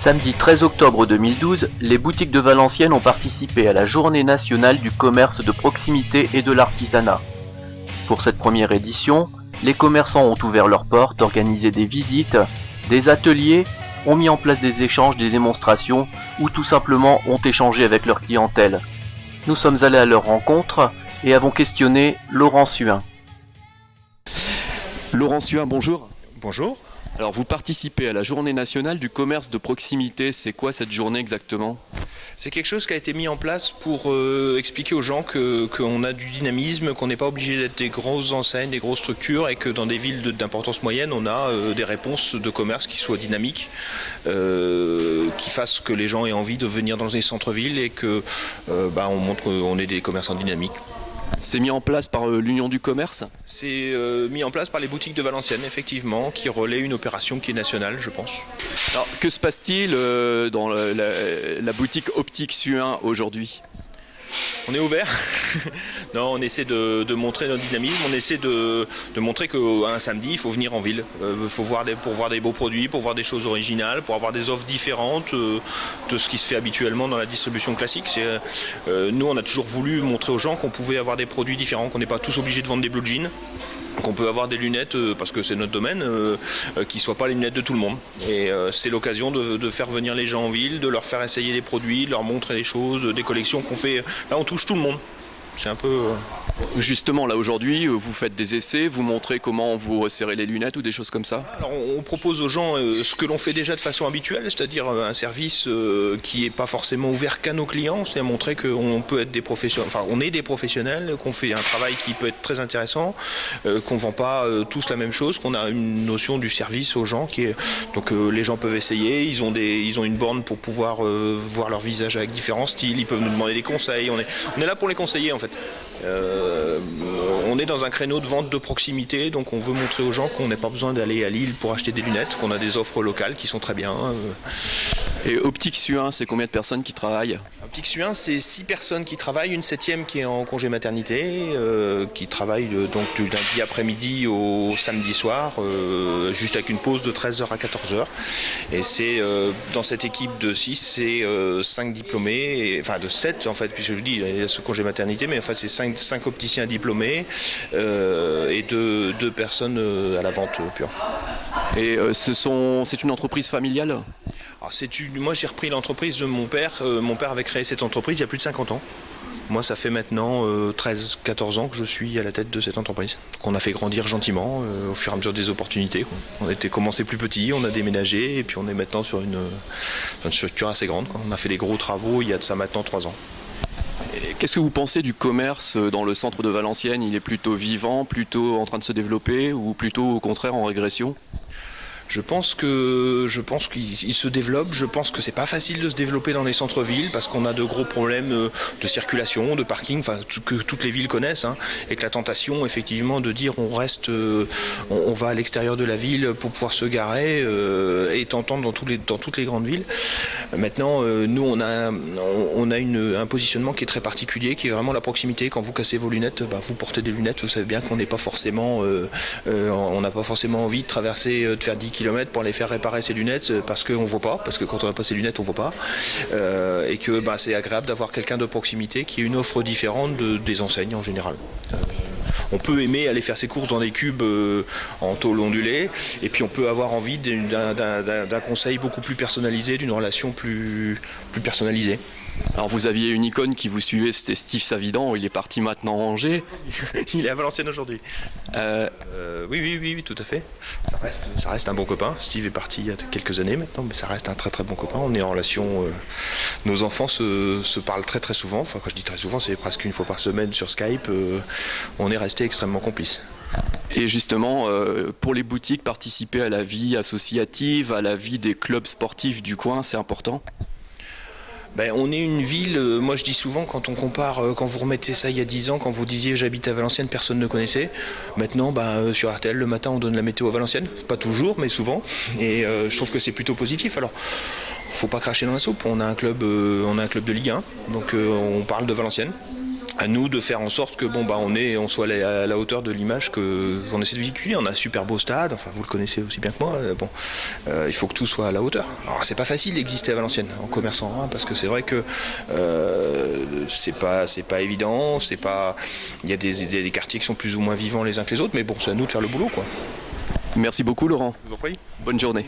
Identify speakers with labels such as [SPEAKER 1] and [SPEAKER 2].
[SPEAKER 1] Samedi 13 octobre 2012, les boutiques de Valenciennes ont participé à la Journée nationale du commerce de proximité et de l'artisanat. Pour cette première édition, les commerçants ont ouvert leurs portes, organisé des visites, des ateliers, ont mis en place des échanges, des démonstrations ou tout simplement ont échangé avec leur clientèle. Nous sommes allés à leur rencontre et avons questionné Laurent Suin.
[SPEAKER 2] Laurent Suin, bonjour.
[SPEAKER 3] Bonjour.
[SPEAKER 2] Alors vous participez à la Journée nationale du commerce de proximité. C'est quoi cette journée exactement ?
[SPEAKER 3] C'est quelque chose qui a été mis en place pour expliquer aux gens qu'on a du dynamisme, qu'on n'est pas obligé d'être des grosses enseignes, des grosses structures et que dans des villes d'importance moyenne, on a des réponses de commerce qui soient dynamiques, qui fassent que les gens aient envie de venir dans les centres-villes et que on montre qu'on est des commerçants dynamiques.
[SPEAKER 2] C'est mis en place par l'Union du commerce ?
[SPEAKER 3] C'est mis en place par les boutiques de Valenciennes, effectivement, qui relaient une opération qui est nationale, je pense.
[SPEAKER 2] Alors, que se passe-t-il dans la boutique Optique Suin aujourd'hui ?
[SPEAKER 3] On est ouvert. Non, on essaie de montrer notre dynamisme. On essaie de montrer qu'un samedi, il faut venir en ville. Pour voir des beaux produits, pour voir des choses originales, pour avoir des offres différentes de ce qui se fait habituellement dans la distribution classique. Nous, on a toujours voulu montrer aux gens qu'on pouvait avoir des produits différents, qu'on n'est pas tous obligés de vendre des blue jeans, qu'on peut avoir des lunettes, parce que c'est notre domaine, qui ne soient pas les lunettes de tout le monde. Et c'est l'occasion de faire venir les gens en ville, de leur faire essayer des produits, de leur montrer les choses, des collections qu'on fait. Là, on touche tout le monde. C'est un peu...
[SPEAKER 2] Justement, là aujourd'hui, vous faites des essais, vous montrez comment vous resserrez les lunettes ou des choses comme ça ?
[SPEAKER 3] Alors, on propose aux gens ce que l'on fait déjà de façon habituelle, c'est-à-dire un service qui n'est pas forcément ouvert qu'à nos clients, c'est à montrer qu'on peut être des professionnels, enfin on est des professionnels, qu'on fait un travail qui peut être très intéressant, qu'on ne vend pas tous la même chose, qu'on a une notion du service aux gens, donc les gens peuvent essayer, ils ont une borne pour pouvoir voir leur visage avec différents styles, ils peuvent nous demander des conseils, on est là pour les conseiller en fait. On est dans un créneau de vente de proximité, donc on veut montrer aux gens qu'on n'a pas besoin d'aller à Lille pour acheter des lunettes, qu'on a des offres locales qui sont très bien.
[SPEAKER 2] Et Optique Suin, c'est combien de personnes qui travaillent ?
[SPEAKER 3] Optique Suin, c'est 6 personnes qui travaillent, une 7e qui est en congé maternité, qui travaille donc du lundi après-midi au samedi soir, juste avec une pause de 13h à 14h. Et c'est dans cette équipe de 6, c'est 5 diplômés, enfin de 7 en fait, puisque je dis il y a ce congé maternité, mais en fait c'est 5 opticiens diplômés et 2 personnes à la vente pure.
[SPEAKER 2] Et c'est une entreprise familiale ?
[SPEAKER 3] Alors moi j'ai repris l'entreprise de mon père. Mon père avait créé cette entreprise il y a plus de 50 ans. Moi ça fait maintenant 13-14 ans que je suis à la tête de cette entreprise. Qu'on a fait grandir gentiment au fur et à mesure des opportunités. On était commencé plus petit, on a déménagé et puis on est maintenant sur une structure assez grande. On a fait des gros travaux il y a de ça maintenant 3 ans.
[SPEAKER 2] Qu'est-ce que vous pensez du commerce dans le centre de Valenciennes ? Il est plutôt vivant, plutôt en train de se développer ou plutôt au contraire en régression ?
[SPEAKER 3] Je pense qu'il se développe. Je pense que c'est pas facile de se développer dans les centres-villes parce qu'on a de gros problèmes de circulation, de parking, enfin que toutes les villes connaissent, et que la tentation effectivement de dire on va à l'extérieur de la ville pour pouvoir se garer est tentante dans toutes les grandes villes. Maintenant, nous on a un positionnement qui est très particulier, qui est vraiment la proximité. Quand vous cassez vos lunettes, vous portez des lunettes, vous savez bien qu'on n'est pas forcément, on n'a pas forcément envie de traverser, de faire 10 km pour aller faire réparer ses lunettes parce qu'on ne voit pas, parce que quand on n'a pas ses lunettes on ne voit pas, et que c'est agréable d'avoir quelqu'un de proximité qui ait une offre différente des enseignes en général. On peut aimer aller faire ses courses dans des cubes en tôle ondulée, et puis on peut avoir envie d'un conseil beaucoup plus personnalisé, d'une relation plus personnalisée.
[SPEAKER 2] Alors vous aviez une icône qui vous suivait, c'était Steve Savidan, il est parti maintenant à Angers.
[SPEAKER 3] Il est à Valenciennes aujourd'hui. Oui, tout à fait. Ça reste un bon copain. Steve est parti il y a quelques années maintenant, mais ça reste un très très bon copain. On est en relation. Nos enfants se parlent très très souvent. Enfin, quand je dis très souvent, c'est presque une fois par semaine sur Skype. On est restés extrêmement complices.
[SPEAKER 2] Et justement, pour les boutiques, participer à la vie associative, à la vie des clubs sportifs du coin, c'est important ?
[SPEAKER 3] On est une ville, moi je dis souvent quand on compare, quand vous remettez ça il y a 10 ans, quand vous disiez j'habite à Valenciennes, personne ne connaissait. Maintenant sur RTL le matin on donne la météo à Valenciennes, pas toujours mais souvent, et je trouve que c'est plutôt positif. Alors faut pas cracher dans la soupe, on a un club de Ligue 1, donc on parle de Valenciennes. à nous de faire en sorte que on soit à la hauteur de l'image qu'on essaie de véhiculer. On a un super beau stade, enfin vous le connaissez aussi bien que moi. Il faut que tout soit à la hauteur. Alors c'est pas facile d'exister à Valenciennes en commerçant, hein, parce que c'est vrai que c'est pas évident. Il y a des quartiers qui sont plus ou moins vivants les uns que les autres, mais bon, c'est à nous de faire le boulot, quoi.
[SPEAKER 2] Merci beaucoup Laurent.
[SPEAKER 3] Je vous en prie.
[SPEAKER 2] Bonne journée.